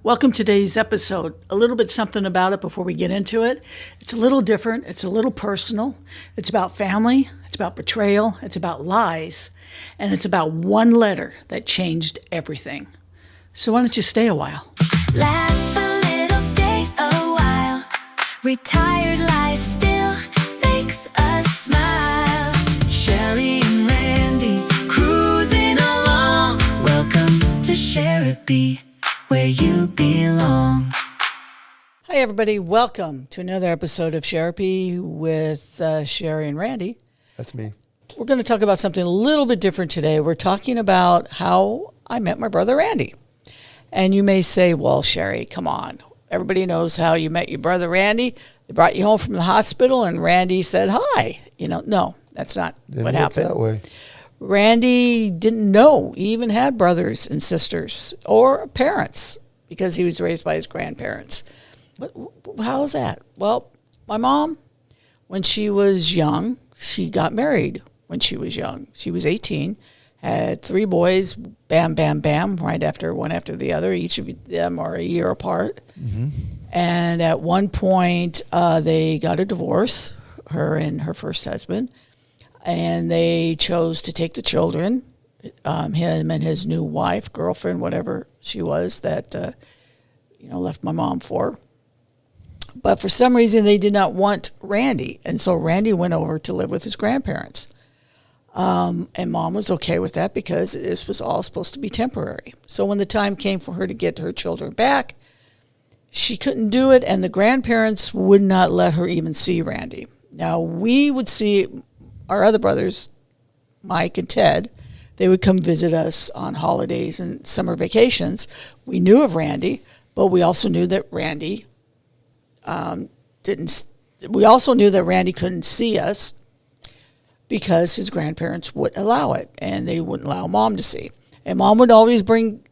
Welcome to today's episode. A little bit something about it before we get into it. It's a little different. It's a little personal. It's about family. It's about betrayal. It's about lies. And it's about one letter that changed everything. So why don't you stay a while? Laugh a little, stay a while. Retired life still makes us smile. Sheri and Randy cruising along. Welcome to Sheri, where you belong. Hi, everybody. Welcome to another episode of Sheri with Sheri and Randy. That's me. We're going to talk about something a little bit different today. We're talking about how I met my brother Randy. And you may say, well, Sheri, come on. Everybody knows how you met your brother Randy. They brought you home from the hospital and Randy said hi. No, that's not what happened. That way. Randy didn't know he even had brothers and sisters or parents because he was raised by his grandparents. But how is that? Well, my mom, when she was young, she got married when she was young. She was 18, had 3 boys, bam, bam, bam, right after one after the other. Each of them are a year apart. Mm-hmm. And at one point, they got a divorce, her and her first husband. And they chose to take the children, him and his new wife, girlfriend, whatever she was, that left my mom for. But for some reason, they did not want Randy, and so Randy went over to live with his grandparents. And Mom was okay with that because this was all supposed to be temporary. So when the time came for her to get her children back, she couldn't do it, and the grandparents would not let her even see Randy. Now, we would see our other brothers, Mike and Ted. They would come visit us on holidays and summer vacations. We knew of Randy, but we also knew that Randy We also knew that Randy couldn't see us because his grandparents wouldn't allow it, and they wouldn't allow Mom to see. And Mom would always bring,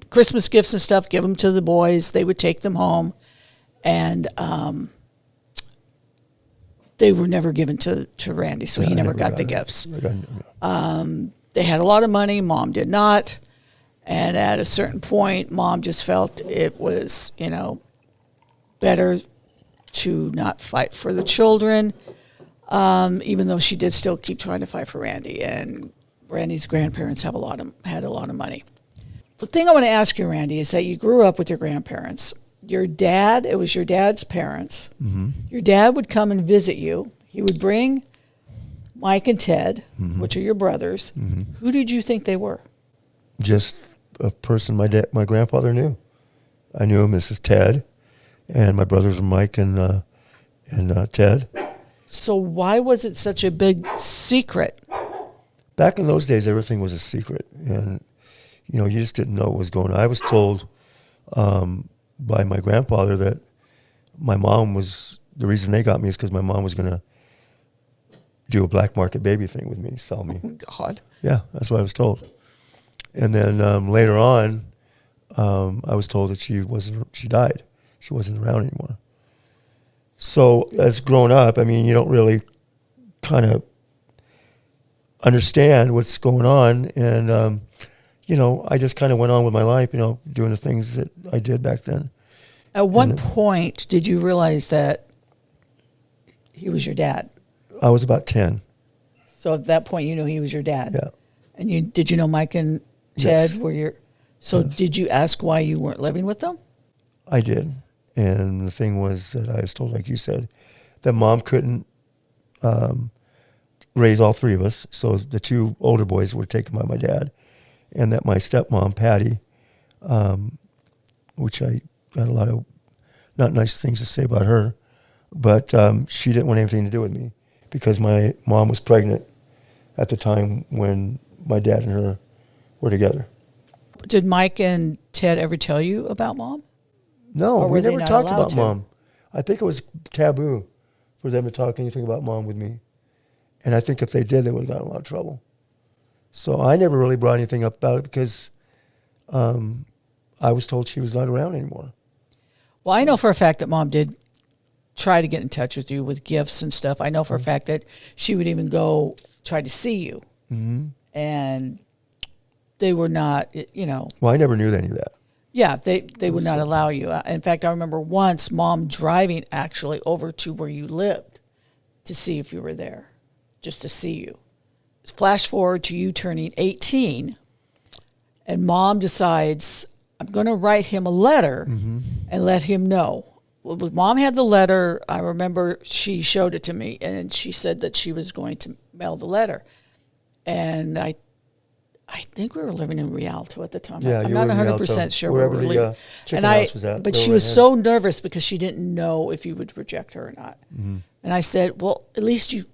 Christmas gifts and stuff, give them to the boys. They would take them home, and they were never given to Randy, so he never got the gifts. They had a lot of money. Mom did not. And at a certain point, Mom just felt it was, better to not fight for the children, even though she did still keep trying to fight for Randy. And Randy's grandparents had a lot of money. The thing I want to ask you, Randy, is that you grew up with your grandparents. It was your dad's parents. Mm-hmm. Your dad would come and visit you. He would bring Mike and Ted, mm-hmm. which are your brothers. Mm-hmm. Who did you think they were? Just a person my grandfather knew. I knew him as Ted, and my brothers were Mike and Ted. So why was it such a big secret? Back in those days, everything was a secret, and you just didn't know what was going on. I was told by my grandfather that my mom was, the reason they got me is because my mom was going to do a black market baby thing with me, sell me. Oh, God. Yeah, that's what I was told. And then later on, I was told that she died. She wasn't around anymore. So as grown up, you don't really kind of understand what's going on. And, I just kind of went on with my life, doing the things that I did back then. At what point did you realize that he was your dad? I was about 10. So at that point, you knew he was your dad? Yeah. And did you know Mike and Ted yes. were your... So yes. Did you ask why you weren't living with them? I did. And the thing was that I was told, like you said, that Mom couldn't raise all 3 of us. So the 2 older boys were taken by my dad. And that my stepmom, Patty, which I got a lot of not nice things to say about her, but she didn't want anything to do with me because my mom was pregnant at the time when my dad and her were together. Did Mike and Ted ever tell you about Mom? No, we never talked about Mom. I think it was taboo for them to talk anything about Mom with me. And I think if they did, they would have gotten in a lot of trouble. So I never really brought anything up about it because I was told she was not around anymore. Well, I know for a fact that Mom did try to get in touch with you with gifts and stuff. I know for a fact that she would even go try to see you. Mm-hmm. And they were not, Well, I never knew any of that. Yeah, they would not allow you. In fact, I remember once Mom driving actually over to where you lived to see if you were there, just to see you. Flash forward to you turning 18, and Mom decides, I'm going to write him a letter and let him know. Well, Mom had the letter. I remember she showed it to me, and she said that she was going to mail the letter. And I think we were living in Rialto at the time. Yeah, I'm you not were in 100% Rialto, sure wherever where we the were. chicken house was at. But she was so nervous because she didn't know if you would reject her or not. And I said, well, at least you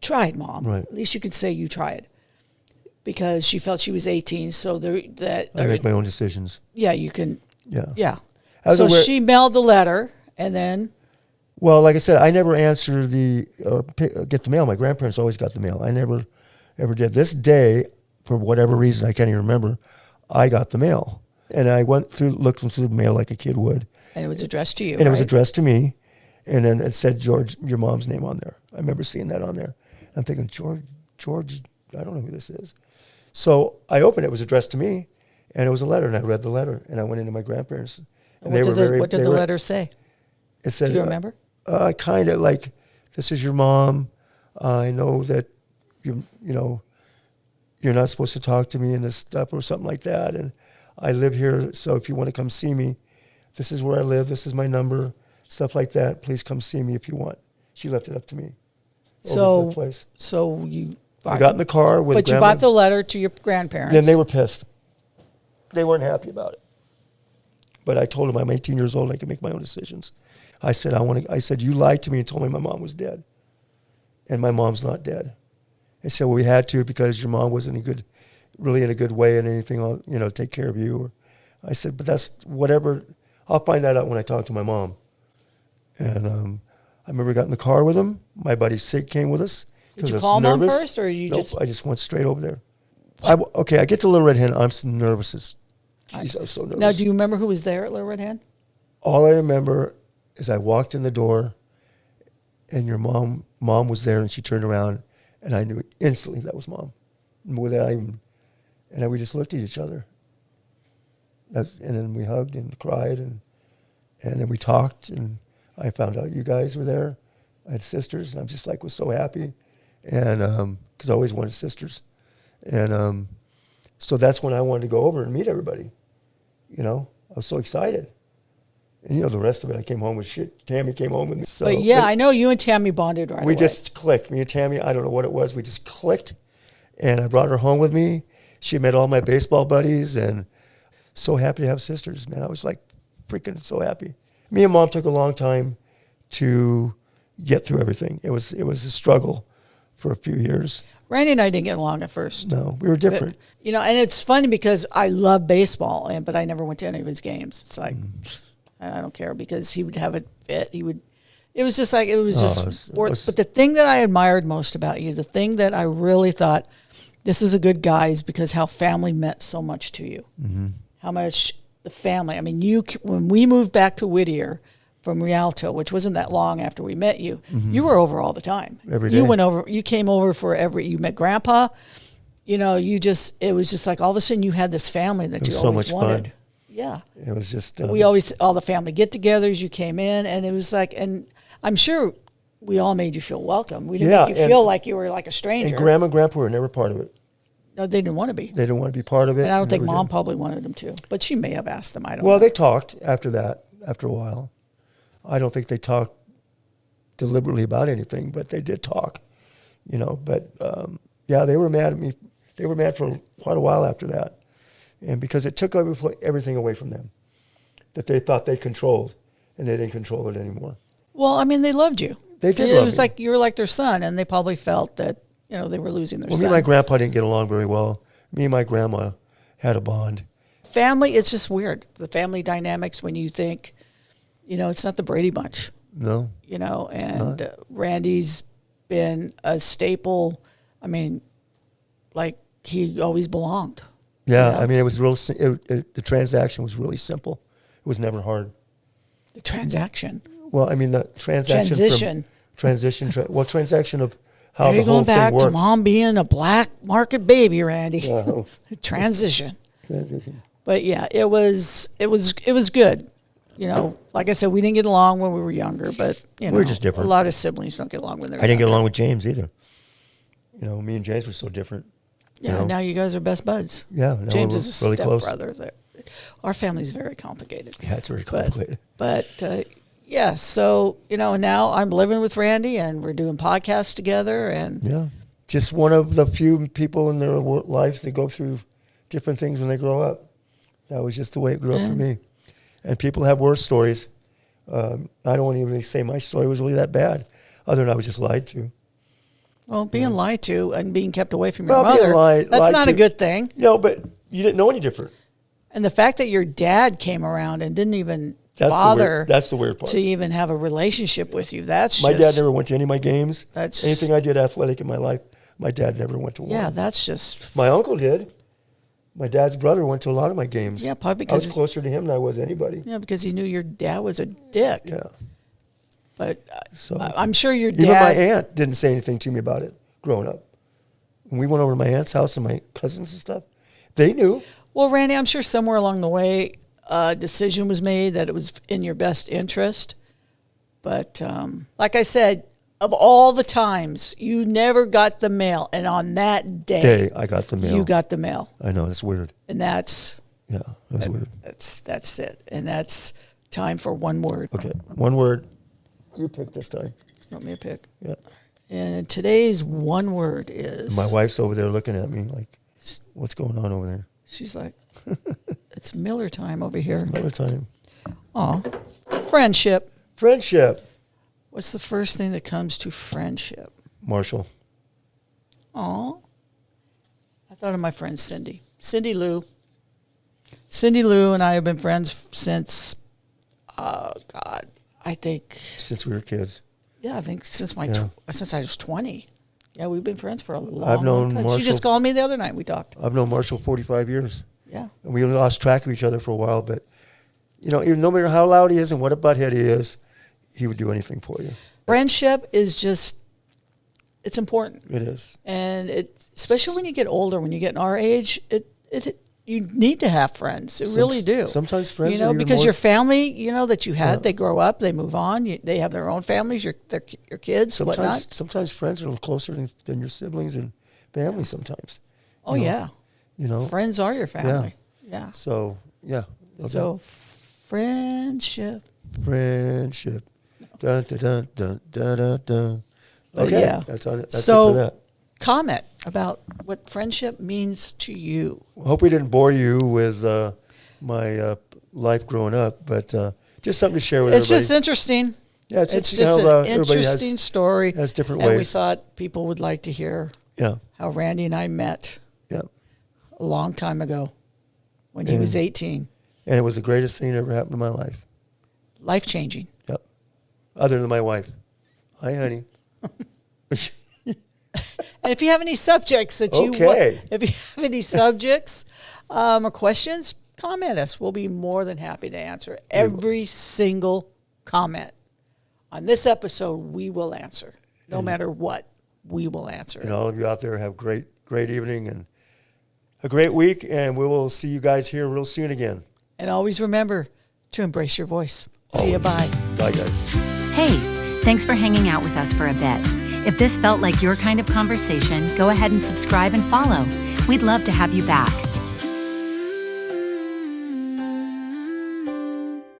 tried, Mom. Right. At least you could say you tried. Because she felt she was 18, so I make my own decisions. yeah, you can. Yeah. Yeah. I was So aware- she mailed the letter, and then Well, like I said, I never answer get the mail. My grandparents always got the mail. I never ever did. This day, for whatever reason, I can't even remember, I got the mail. And I looked through the mail like a kid would. and it was addressed to you. And it was right? addressed to me. And then it said, George, your mom's name on there. I remember seeing that on there. I'm thinking, George, I don't know who this is. So I opened it. It was addressed to me. And it was a letter. And I read the letter. And I went into my grandparents. And What did the letter say? It said, Do you remember? Kind of like, this is your mom. I know that you're not supposed to talk to me and this stuff or something like that. And I live here, so if you want to come see me, this is where I live. This is my number, stuff like that. Please come see me if you want. She left it up to me. Over the place. So you. I got in the car with. But you bought the letter to your grandparents. Then they were pissed. They weren't happy about it. But I told them I'm 18 years old and I can make my own decisions. I said I said you lied to me and told me my mom was dead, and my mom's not dead. I said, well, we had to because your mom wasn't really in a good way and anything, take care of you. Or I said, but that's whatever. I'll find that out when I talk to my mom. And I remember we got in the car with him. My buddy Sig came with us. Did you call Mom first, or you just? I just went straight over there. I get to Little Red Hen. I'm so nervous. I was so nervous. Now, do you remember who was there at Little Red Hen? All I remember is I walked in the door, and your mom was there, and she turned around, and I knew instantly that was Mom. Without even, and then we just looked at each other. And then we hugged and cried, and then we talked, and I found out you guys were there. I had sisters, and I'm just was so happy, and because I always wanted sisters, and so that's when I wanted to go over and meet everybody. I was so excited. And the rest of it, I came home with shit. Tammy came home with me. So, but I know you and Tammy bonded right away. We just clicked. Me and Tammy, I don't know what it was. We just clicked. And I brought her home with me. She met all my baseball buddies, and so happy to have sisters, man. I was freaking so happy. Me and Mom took a long time to get through everything. It was a struggle for a few years. Randy and I didn't get along at first. No, we were different. But, and it's funny because I love baseball, but I never went to any of his games. It's like, I don't care because he would have it fit. It was just but the thing that I admired most about you, the thing that I really thought, this is a good guy, is because how family meant so much to you. Mm-hmm. How much the family, when we moved back to Whittier from Rialto, which wasn't that long after we met you, you were over all the time. Every day. You came over you met Grandpa, it was just like all of a sudden you had this family that you always wanted. Fun. Yeah. It was just... all the family get-togethers, you came in, and it was and I'm sure we all made you feel welcome. We didn't make you feel like you were like a stranger. And Grandma and Grandpa were never part of it. No, they didn't want to be. They didn't want to be part of it. And I don't think Mom probably wanted them to, but she may have asked them. I don't know. Well, they talked after that, after a while. I don't think they talked deliberately about anything, but they did talk, But, they were mad at me. They were mad for quite a while after that. And because it took everything away from them that they thought they controlled, and they didn't control it anymore. Well, they loved you. They did love me. It was like you were like their son, and they probably felt that, they were losing their son. Me and my grandpa didn't get along very well. Me and my grandma had a bond. Family, it's just weird. The family dynamics when you think, it's not the Brady Bunch. No. And Randy's been a staple. He always belonged. Yeah, it was real. The transaction was really simple. It was never hard. The transaction. Well, the transaction. Transaction of how the whole thing works. You're going back to Mom being a black market baby, Randy. Uh-huh. Transition. But yeah, it was good. You know, like I said, we didn't get along when we were younger, but you know, We're just different. A lot of siblings don't get along when they're I didn't get younger. along with James either. You know, me and James were so different. Yeah, you know? now you guys are best buds. Yeah, now James we're is a really close. stepbrother. Our family's very complicated. Yeah, it's very complicated. But yeah, so, you know, now I'm living with Randy and we're doing podcasts together. And Yeah, just one of the few people in their lives that go through different things when they grow up. That was just the way it grew up for me. And people have worse stories. I don't want to even say my story was really that bad, other than I was just lied to. well, being lied to and being kept away from your Well, being mother, that's lied not to. a good thing. You know, but you didn't know any different. And the fact that your dad came around and didn't even That's bother that's the weird part. to even have a relationship with you, that's My just, dad never went to any of my games. That's- Anything I did athletic in my life, my dad never went to one. yeah, that's just, My uncle did. My dad's brother went to a lot of my games. yeah, probably I was because, closer to him than I was anybody. yeah, because he knew your dad was a dick. Yeah. But So I'm sure your even my dad, aunt didn't say anything to me about it growing up. When we went over to my aunt's house and my cousins and stuff, they knew. well, Randy, I'm sure somewhere along the way, a decision was made that it was in your best interest. But like I said, of all the times, you never got the mail. And on that day, I got the mail. you got the mail. I know, it's weird. And that's Yeah, it was weird. that's it. And that's time for one word. Okay, one word. You pick this time. You want me to pick? Yeah. And today's one word is, My wife's over there looking at me like, what's going on over there? she's like, it's Miller time over here. Another time. Aw, friendship. Friendship. What's the first thing that comes to friendship? Marshall. Aw. I thought of my friend Cindy. Cindy Lou. Cindy Lou and I have been friends since, God, I think, Since we were kids. yeah, I think since since I was 20. Yeah, we've been friends for a long known time. She Marshall- just called me the other night. We talked. I've known Marshall 45 years. Yeah. And we lost track of each other for a while, but, you know, even no matter how loud he is and what a butthead he is, he would do anything for you. Friendship is just, it's important. It is. And it, especially when you get older, when you get in our age, you need to have friends. You really do. Sometimes friends you are know, even because more- your family, you know, that you had, Yeah. they grow up, they move on, they have their own families, your kids, whatnot. Sometimes friends are closer than your siblings and family sometimes. Oh, you know, yeah. You know? Friends are your family. Yeah. So, yeah. So, friendship. Friendship. Dun, dun, dun, dun, dun, dun, dun. But Okay. yeah. That's it for So, that. comment about what friendship means to you. Hope we didn't bore you with my life growing up, but just something to share with It's everybody. just interesting. Yeah, It's interesting just how, an everybody interesting story. has different and we ways. thought people would like to hear Yeah, how Randy and I met yeah. a long time ago when he was 18. And it was the greatest thing that ever happened in my life. Life changing. Yep. Other than my wife. Hi, honey. And if you have any subjects that you Okay. if you have any subjects or questions, comment us. We'll be more than happy to answer every single comment. On this episode, we will answer. No matter what, we will answer. And all of you out there have great evening and a great week, and we will see you guys here real soon again. And always remember to embrace your voice. See you. Bye. Bye, guys. Hey, thanks for hanging out with us for a bit. If this felt like your kind of conversation, go ahead and subscribe and follow. We'd love to have you back.